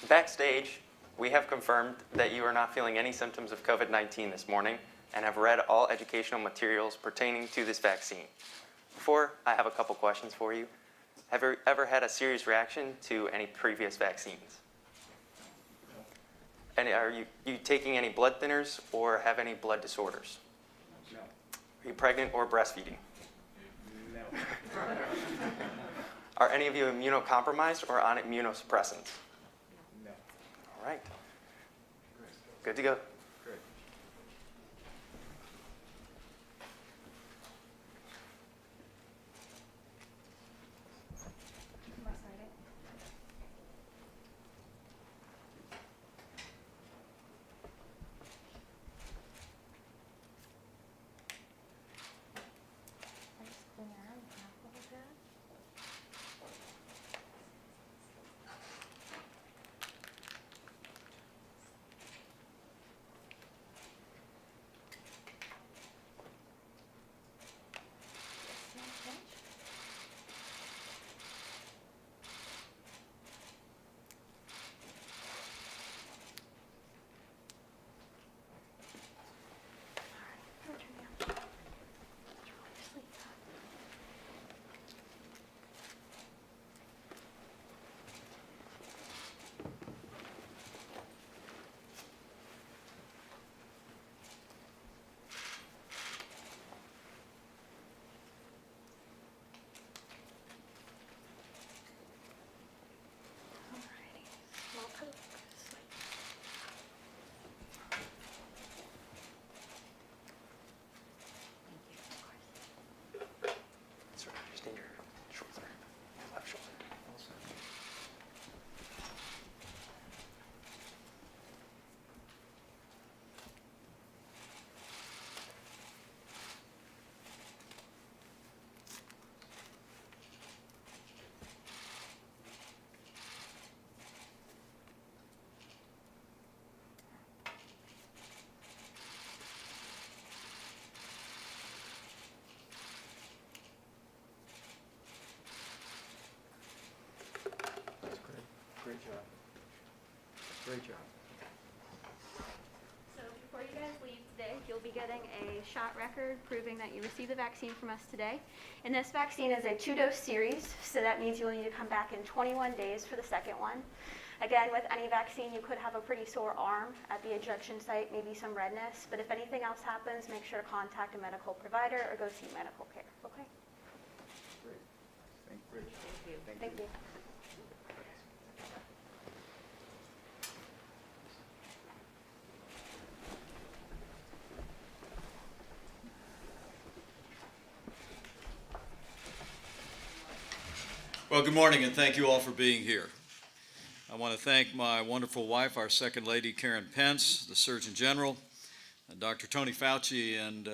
Backstage, we have confirmed that you are not feeling any symptoms of COVID-19 this morning and have read all educational materials pertaining to this vaccine. Before, I have a couple questions for you. Have you ever had a serious reaction to any previous vaccines? And are you taking any blood thinners or have any blood disorders? No. Are you pregnant or breastfeeding? No. Are any of you immunocompromised or on immunosuppressants? No. All right. Good to go. Great. Sir, just need your shoulder, left shoulder. That's great. Great job. Great job. So before you guys leave today, you'll be getting a shot record proving that you received the vaccine from us today. And this vaccine is a 2-dose series, so that means you'll need to come back in 21 days for the second one. Again, with any vaccine, you could have a pretty sore arm at the injection site, maybe some redness, but if anything else happens, make sure to contact a medical provider or go seek medical care, okay? Great. Thank you. Thank you. Well, good morning, and thank you all for being here. I want to thank my wonderful wife, our Second Lady, Karen Pence, the Surgeon General, Dr. Tony Fauci, and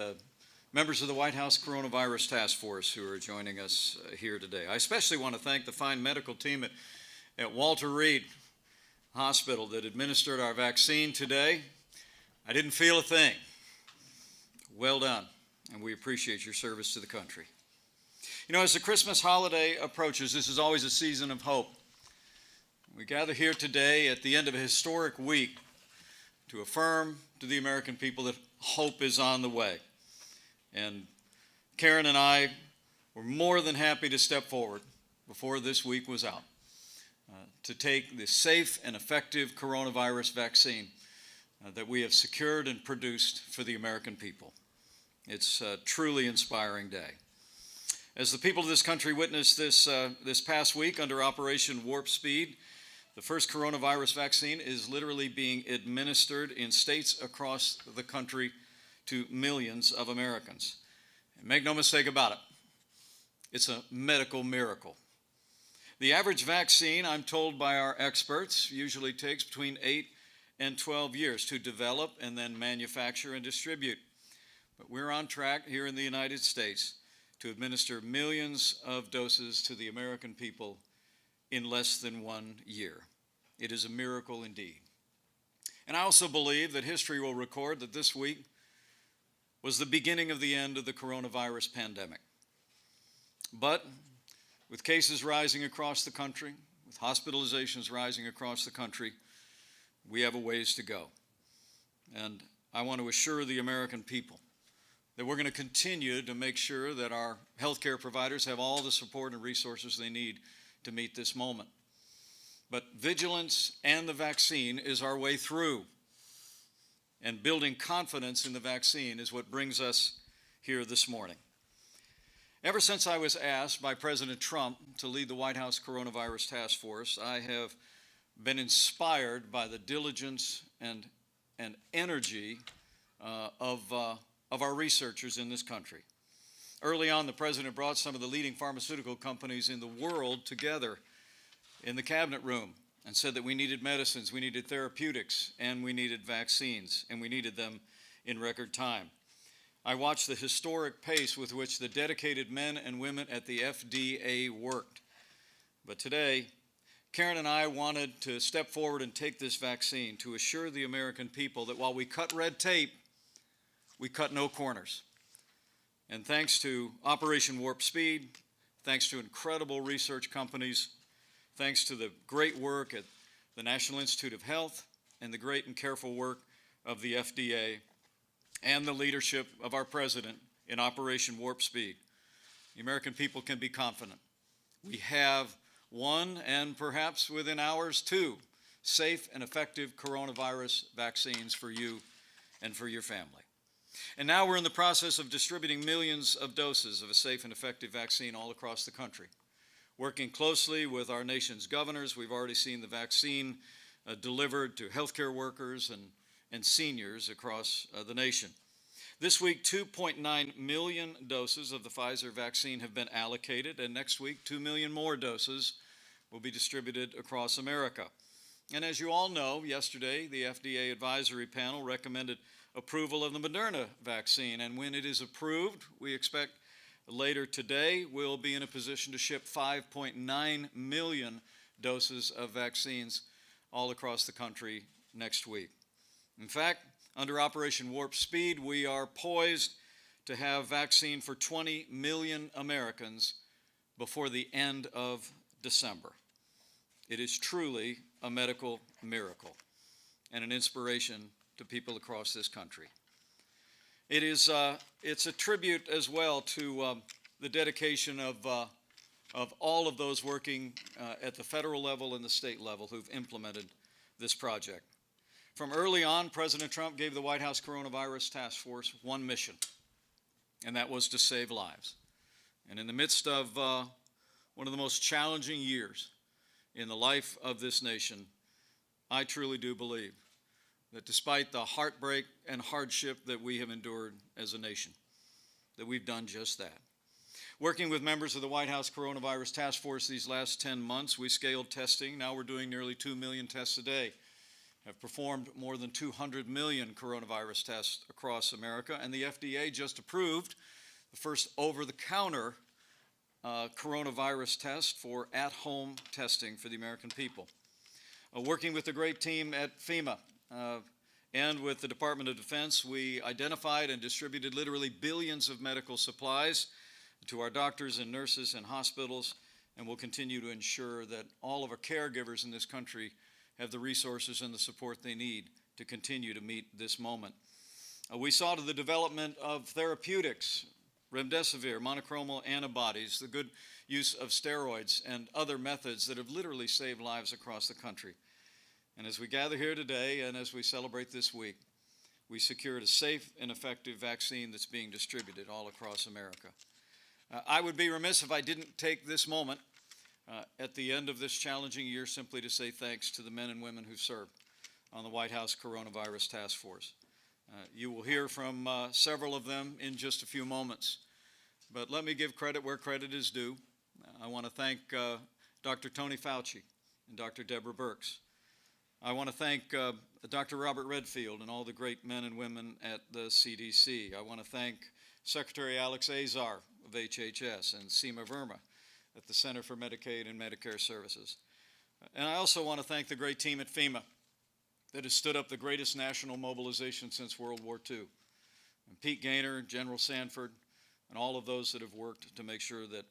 members of the White House Coronavirus Task Force who are joining us here today. I especially want to thank the fine medical team at Walter Reed Hospital that administered our vaccine today. I didn't feel a thing. Well done, and we appreciate your service to the country. You know, as the Christmas holiday approaches, this is always a season of hope. We gather here today at the end of a historic week to affirm to the American people that hope is on the way. And Karen and I were more than happy to step forward before this week was out to take the safe and effective coronavirus vaccine that we have secured and produced for the American people. It's a truly inspiring day. As the people of this country witnessed this past week under Operation Warp Speed, the first coronavirus vaccine is literally being administered in states across the country to millions of Americans. And make no mistake about it, it's a medical miracle. The average vaccine, I'm told by our experts, usually takes between 8 and 12 years to develop and then manufacture and distribute. But we're on track here in the United States to administer millions of doses to the American people in less than 1 year. It is a miracle indeed. And I also believe that history will record that this week was the beginning of the end of the coronavirus pandemic. But with cases rising across the country, with hospitalizations rising across the country, we have a ways to go. And I want to assure the American people that we're going to continue to make sure that our healthcare providers have all the support and resources they need to meet this moment. But vigilance and the vaccine is our way through. And building confidence in the vaccine is what brings us here this morning. Ever since I was asked by President Trump to lead the White House Coronavirus Task Force, I have been inspired by the diligence and energy of our researchers in this country. Early on, the President brought some of the leading pharmaceutical companies in the world together in the cabinet room and said that we needed medicines, we needed therapeutics, and we needed vaccines, and we needed them in record time. I watched the historic pace with which the dedicated men and women at the FDA worked. But today, Karen and I wanted to step forward and take this vaccine to assure the American people that while we cut red tape, we cut no corners. And thanks to Operation Warp Speed, thanks to incredible research companies, thanks to the great work at the National Institute of Health and the great and careful work of the FDA and the leadership of our President in Operation Warp Speed, the American people can be confident. We have one, and perhaps within hours, two, safe and effective coronavirus vaccines for you and for your family. And now we're in the process of distributing millions of doses of a safe and effective vaccine all across the country. Working closely with our nation's governors, we've already seen the vaccine delivered to healthcare workers and seniors across the nation. This week, 2.9 million doses of the Pfizer vaccine have been allocated, and next week, 2 million more doses will be distributed across America. And as you all know, yesterday, the FDA advisory panel recommended approval of the Moderna vaccine, and when it is approved, we expect later today we'll be in a position to ship 5.9 million doses of vaccines all across the country next week. In fact, under Operation Warp Speed, we are poised to have vaccine for 20 million Americans before the end of December. It is truly a medical miracle and an inspiration to people across this country. It's a tribute as well to the dedication of all of those working at the federal level and the state level who've implemented this project. From early on, President Trump gave the White House Coronavirus Task Force one mission, and that was to save lives. And in the midst of one of the most challenging years in the life of this nation, I truly do believe that despite the heartbreak and hardship that we have endured as a nation, that we've done just that. Working with members of the White House Coronavirus Task Force these last 10 months, we scaled testing. Now we're doing nearly 2 million tests a day. Have performed more than 200 million coronavirus tests across America, and the FDA just approved the first over-the-counter coronavirus test for at-home testing for the American people. Working with the great team at FEMA and with the Department of Defense, we identified and distributed literally billions of medical supplies to our doctors and nurses and hospitals, and will continue to ensure that all of our caregivers in this country have the resources and the support they need to continue to meet this moment. We saw to the development of therapeutics, remdesivir, monoclonal antibodies, the good use of steroids and other methods that have literally saved lives across the country. And as we gather here today and as we celebrate this week, we secured a safe and effective vaccine that's being distributed all across America. I would be remiss if I didn't take this moment at the end of this challenging year simply to say thanks to the men and women who served on the White House Coronavirus Task Force. You will hear from several of them in just a few moments. But let me give credit where credit is due. I want to thank Dr. Tony Fauci and Dr. Deborah Birx. I want to thank Dr. Robert Redfield and all the great men and women at the CDC. I want to thank Secretary Alex Azar of HHS and Seema Verma at the Center for Medicaid and Medicare Services. And I also want to thank the great team at FEMA that has stood up the greatest national mobilization since World War II. And Pete Gaynor, General Sanford, and all of those that have worked to make sure that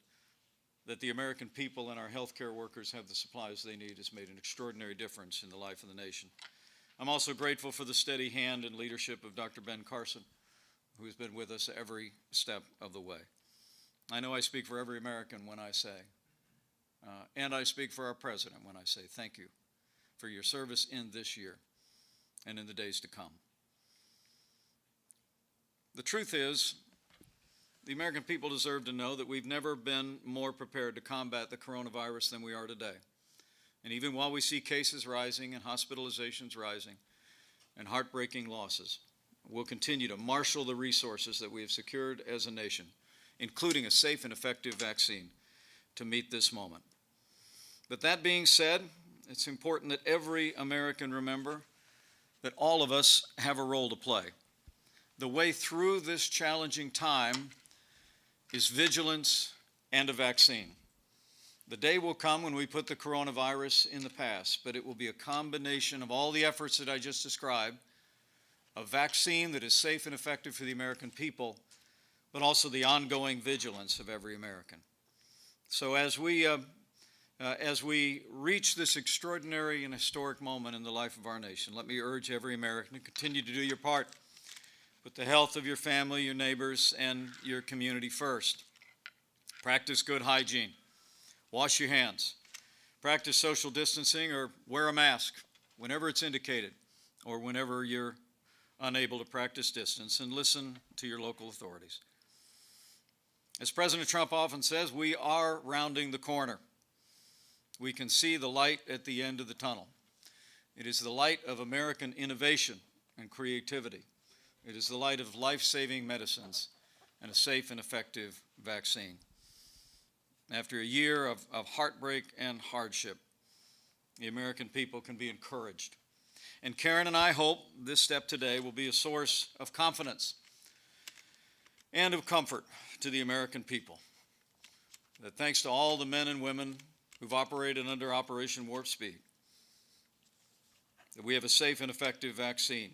that the American people and our healthcare workers have the supplies they need has made an extraordinary difference in the life of the nation. I'm also grateful for the steady hand and leadership of Dr. Ben Carson, who has been with us every step of the way. I know I speak for every American when I say, and I speak for our president when I say thank you for your service in this year and in the days to come. The truth is, the American people deserve to know that we've never been more prepared to combat the coronavirus than we are today. And even while we see cases rising and hospitalizations rising and heartbreaking losses, we'll continue to marshal the resources that we have secured as a nation, including a safe and effective vaccine, to meet this moment. But that being said, it's important that every American remember that all of us have a role to play. The way through this challenging time is vigilance and a vaccine. The day will come when we put the coronavirus in the past, but it will be a combination of all the efforts that I just described, a vaccine that is safe and effective for the American people, but also the ongoing vigilance of every American. So as we reach this extraordinary and historic moment in the life of our nation, let me urge every American to continue to do your part. Put the health of your family, your neighbors, and your community first. Practice good hygiene. Wash your hands. Practice social distancing or wear a mask whenever it's indicated or whenever you're unable to practice distance, and listen to your local authorities. As President Trump often says, we are rounding the corner. We can see the light at the end of the tunnel. It is the light of American innovation and creativity. It is the light of life-saving medicines and a safe and effective vaccine. After a year of heartbreak and hardship, the American people can be encouraged. And Karen and I hope this step today will be a source of confidence and of comfort to the American people. That thanks to all the men and women who've operated under Operation Warp Speed, that we have a safe and effective vaccine,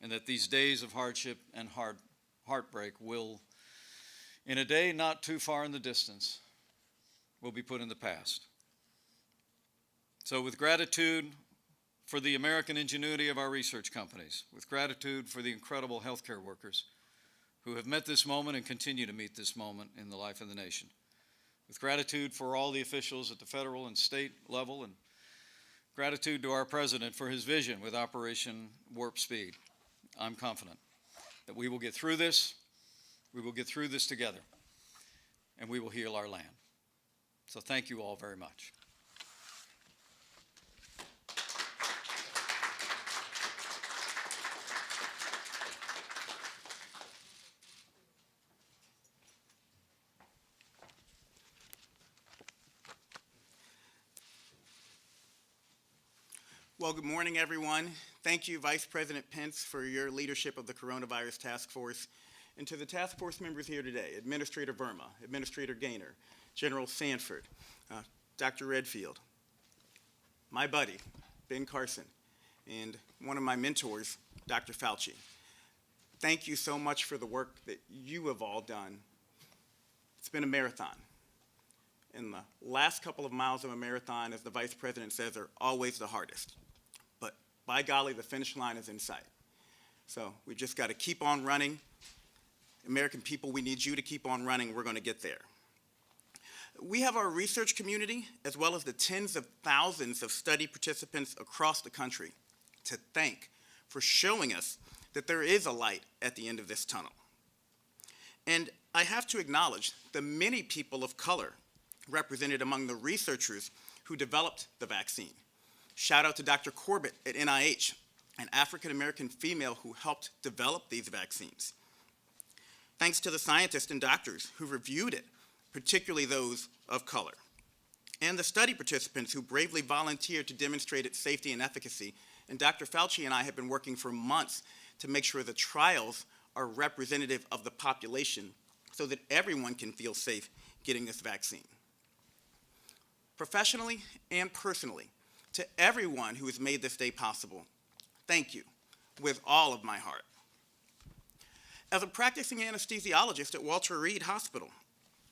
and that these days of hardship and heartbreak will, in a day not too far in the distance, will be put in the past. So with gratitude for the American ingenuity of our research companies, with gratitude for the incredible healthcare workers who have met this moment and continue to meet this moment in the life of the nation, with gratitude for all the officials at the federal and state level, and gratitude to our president for his vision with Operation Warp Speed, I'm confident that we will get through this, together, and we will heal our land. So thank you all very much. Well, good morning, everyone. Thank you, Vice President Pence, for your leadership of the Coronavirus Task Force. And to the task force members here today, Administrator Verma, Administrator Gaynor, General Sanford, Dr. Redfield, my buddy, Ben Carson, and one of my mentors, Dr. Fauci. Thank you so much for the work that you have all done. It's been a marathon. And the last couple of miles of a marathon, as the Vice President says, are always the hardest. But by golly, the finish line is in sight. So we just got to keep on running. American people, we need you to keep on running. We're going to get there. We have our research community, as well as the tens of thousands of study participants across the country, to thank for showing us that there is a light at the end of this tunnel. And I have to acknowledge the many people of color represented among the researchers who developed the vaccine. Shout out to Dr. Corbett at NIH, an African-American female who helped develop these vaccines. Thanks to the scientists and doctors who reviewed it, particularly those of color. And the study participants who bravely volunteered to demonstrate its safety and efficacy. And Dr. Fauci and I have been working for months to make sure the trials are representative of the population so that everyone can feel safe getting this vaccine. Professionally and personally, to everyone who has made this day possible, thank you with all of my heart. As a practicing anesthesiologist at Walter Reed Hospital,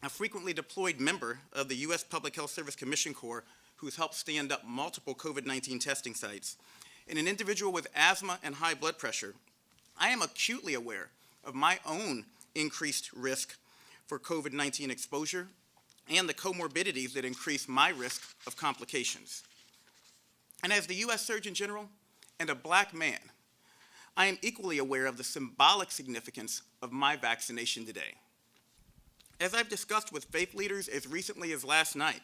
a frequently deployed member of the U.S. Public Health Service Commission Corps who's helped stand up multiple COVID-19 testing sites, and an individual with asthma and high blood pressure, I am acutely aware of my own increased risk for COVID-19 exposure and the comorbidities that increase my risk of complications. And as the U.S. Surgeon General and a Black man, I am equally aware of the symbolic significance of my vaccination today. As I've discussed with faith leaders as recently as last night,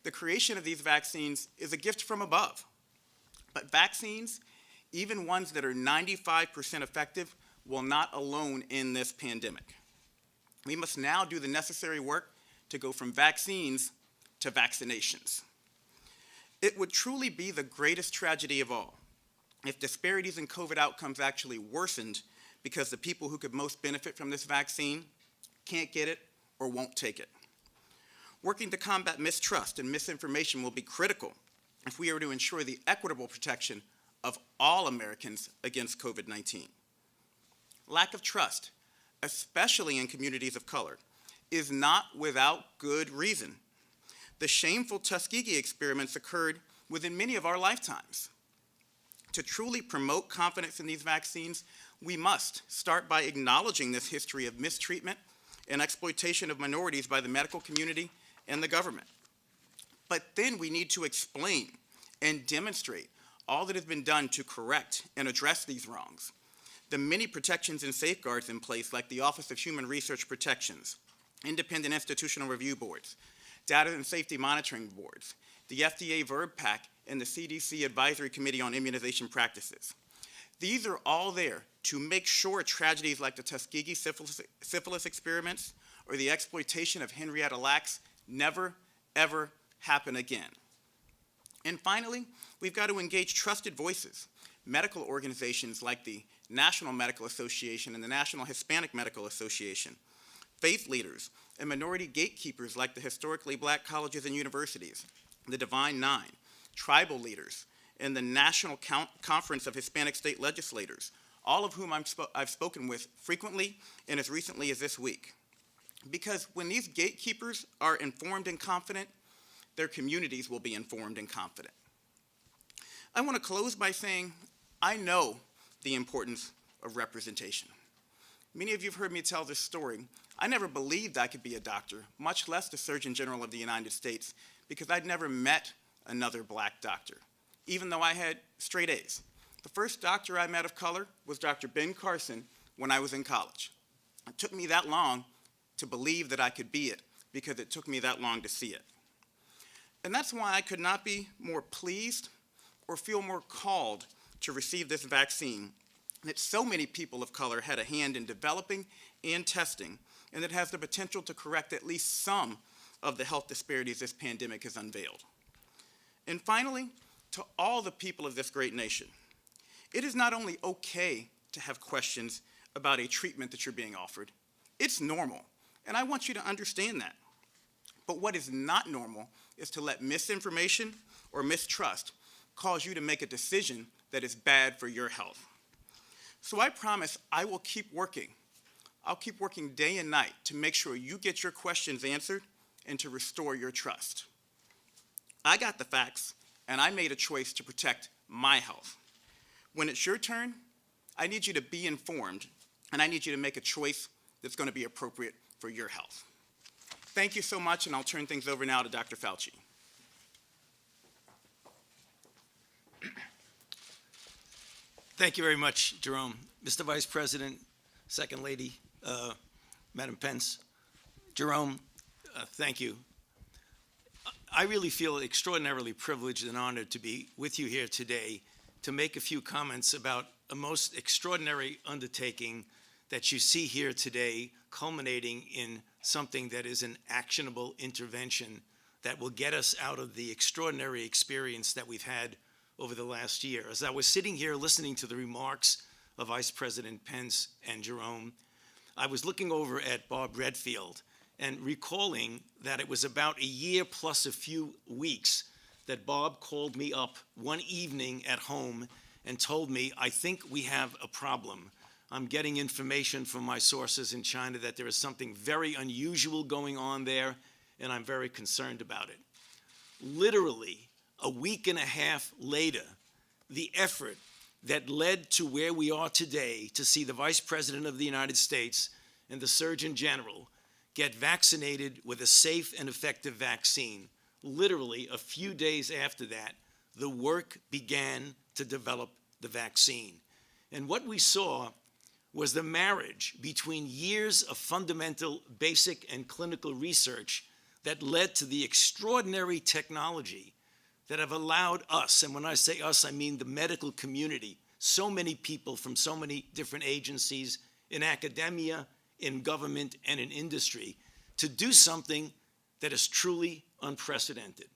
the creation of these vaccines is a gift from above. But vaccines, even ones that are 95% effective, will not alone end this pandemic. We must now do the necessary work to go from vaccines to vaccinations. It would truly be the greatest tragedy of all if disparities in COVID outcomes actually worsened because the people who could most benefit from this vaccine can't get it or won't take it. Working to combat mistrust and misinformation will be critical if we are to ensure the equitable protection of all Americans against COVID-19. Lack of trust, especially in communities of color, is not without good reason. The shameful Tuskegee experiments occurred within many of our lifetimes. To truly promote confidence in these vaccines, we must start by acknowledging this history of mistreatment and exploitation of minorities by the medical community and the government. But then we need to explain and demonstrate all that has been done to correct and address these wrongs. The many protections and safeguards in place, like the Office of Human Research Protections, independent institutional review boards, data and safety monitoring boards, the FDA VERB PAC, and the CDC Advisory Committee on Immunization Practices. These are all there to make sure tragedies like the Tuskegee syphilis experiments or the exploitation of Henrietta Lacks never, ever happen again. And finally, we've got to engage trusted voices, medical organizations like the National Medical Association and the National Hispanic Medical Association, faith leaders, and minority gatekeepers like the historically Black colleges and universities, the Divine Nine, tribal leaders, and the National Conference of Hispanic State Legislators, all of whom I've spoken with frequently and as recently as this week. Because when these gatekeepers are informed and confident, their communities will be informed and confident. I want to close by saying I know the importance of representation. Many of you have heard me tell this story. I never believed I could be a doctor, much less the Surgeon General of the United States, because I'd never met another Black doctor, even though I had straight A's. The first doctor I met of color was Dr. Ben Carson when I was in college. It took me that long to believe that I could be it, because it took me that long to see it. And that's why I could not be more pleased or feel more called to receive this vaccine that so many people of color had a hand in developing and testing, and that has the potential to correct at least some of the health disparities this pandemic has unveiled. And finally, to all the people of this great nation, it is not only okay to have questions about a treatment that you're being offered, it's normal, and I want you to understand that. But what is not normal is to let misinformation or mistrust cause you to make a decision that is bad for your health. So I promise I will keep working. I'll keep working day and night to make sure you get your questions answered and to restore your trust. I got the facts, and I made a choice to protect my health. When it's your turn, I need you to be informed, and I need you to make a choice that's going to be appropriate for your health. Thank you so much, and I'll turn things over now to Dr. Fauci. Thank you very much, Jerome. Mr. Vice President, Second Lady, Madam Pence, Jerome, thank you. I really feel extraordinarily privileged and honored to be with you here today to make a few comments about a most extraordinary undertaking that you see here today, culminating in something that is an actionable intervention that will get us out of the extraordinary experience that we've had over the last year. As I was sitting here listening to the remarks of Vice President Pence and Jerome, I was looking over at Bob Redfield and recalling that it was about a year plus a few weeks that Bob called me up one evening at home and told me, I think we have a problem. I'm getting information from my sources in China that there is something very unusual going on there, and I'm very concerned about it. Literally, a week and a half later, the effort that led to where we are today to see the Vice President of the United States and the Surgeon General get vaccinated with a safe and effective vaccine, literally a few days after that, the work began to develop the vaccine. And what we saw was the marriage between years of fundamental, basic, and clinical research that led to the extraordinary technology that have allowed us, and when I say us, I mean the medical community, so many people from so many different agencies in academia, in government, and in industry, to do something that is truly unprecedented.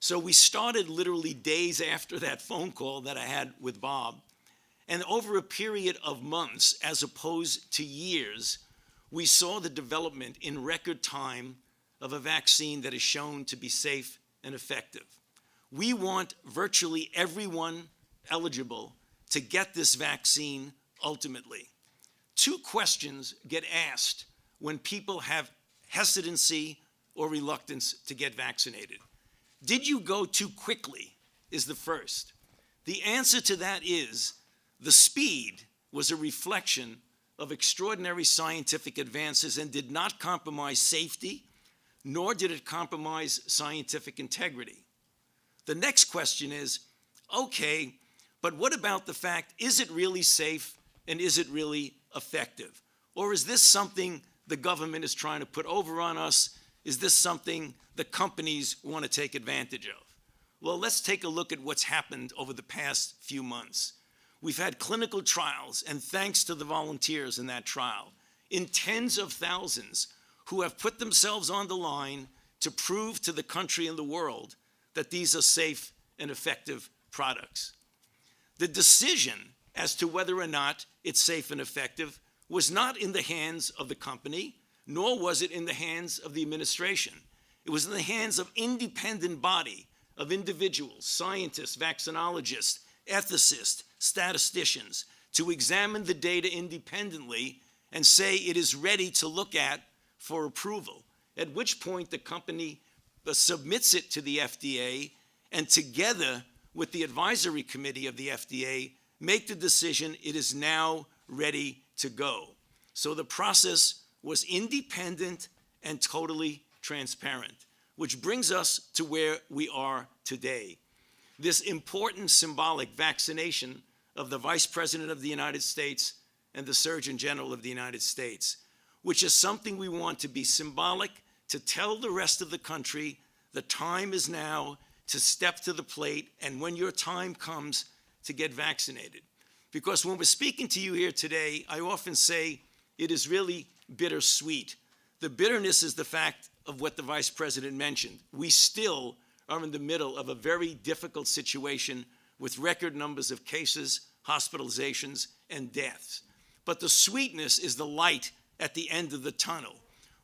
So we started literally days after that phone call that I had with Bob, and over a period of months, as opposed to years, we saw the development in record time of a vaccine that is shown to be safe and effective. We want virtually everyone eligible to get this vaccine ultimately. Two questions get asked when people have hesitancy or reluctance to get vaccinated. Did you go too quickly is the first. The answer to that is the speed was a reflection of extraordinary scientific advances and did not compromise safety, nor did it compromise scientific integrity. The next question is, okay, but what about the fact, is it really safe and is it really effective? Or is this something the government is trying to put over on us? Is this something the companies want to take advantage of? Well, let's take a look at what's happened over the past few months. We've had clinical trials, and thanks to the volunteers in that trial, in tens of thousands who have put themselves on the line to prove to the country and the world that these are safe and effective products. The decision as to whether or not it's safe and effective was not in the hands of the company, nor was it in the hands of the administration. It was in the hands of independent body of individuals, scientists, vaccinologists, ethicists, statisticians, to examine the data independently and say it is ready to look at for approval, at which point the company submits it to the FDA, and together with the advisory committee of the FDA, make the decision it is now ready to go. So the process was independent and totally transparent, which brings us to where we are today. This important symbolic vaccination of the Vice President of the United States and the Surgeon General of the United States, which is something we want to be symbolic, to tell the rest of the country the time is now to step to the plate, and when your time comes, to get vaccinated. Because when we're speaking to you here today, I often say it is really bittersweet. The bitterness is the fact of what the Vice President mentioned. We still are in the middle of a very difficult situation with record numbers of cases, hospitalizations, and deaths. But the sweetness is the light at the end of the tunnel,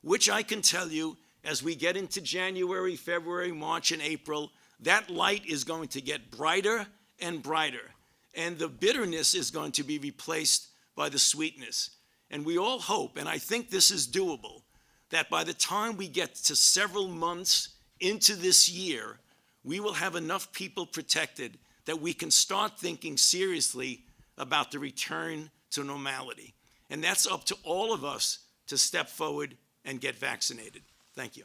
which I can tell you, as we get into January, February, March, and April, that light is going to get brighter and brighter, and the bitterness is going to be replaced by the sweetness. And we all hope, and I think this is doable, that by the time we get to several months into this year, we will have enough people protected that we can start thinking seriously about the return to normality. And that's up to all of us to step forward and get vaccinated. Thank you.